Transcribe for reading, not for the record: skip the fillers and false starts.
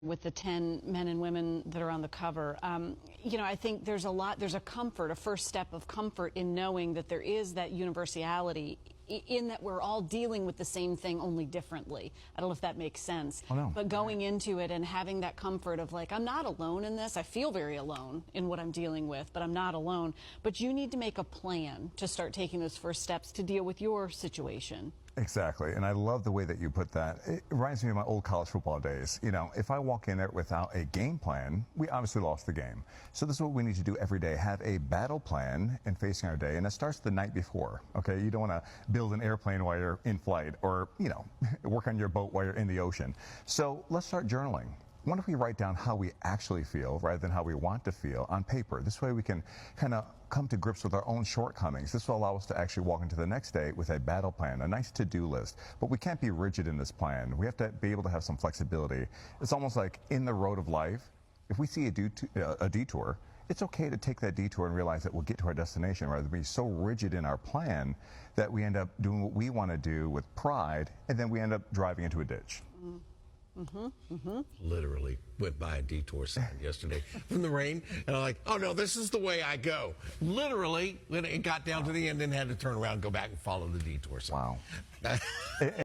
with the 10 men and women that are on the cover. I think there's a comfort, a first step of comfort in knowing that there is that universality in that we're all dealing with the same thing, only differently. I don't know if that makes sense. Oh, no. But going into it and having that comfort of like, I'm not alone in this. I feel very alone in what I'm dealing with, but I'm not alone. But you need to make a plan to start taking those first steps to deal with your situation. Exactly, and I love the way that you put that. It reminds me of my old college football days. You know, if I walk in there without a game plan, we obviously lost the game. So this is what we need to do every day, have a battle plan in facing our day, and it starts the night before, okay? You don't want to build an airplane while you're in flight or, work on your boat while you're in the ocean. So let's start journaling. What if we write down how we actually feel rather than how we want to feel on paper? This way we can kind of come to grips with our own shortcomings. This will allow us to actually walk into the next day with a battle plan, a nice to-do list. But we can't be rigid in this plan. We have to be able to have some flexibility. It's almost like in the road of life, if we see a detour, it's okay to take that detour and realize that we'll get to our destination rather than be so rigid in our plan that we end up doing what we want to do with pride and then we end up driving into a ditch. Literally went by a detour sign yesterday from the rain, and I'm like, oh no, this is the way I go. Literally, when it got down to the end, then had to turn around, go back and follow the detour sign. Wow.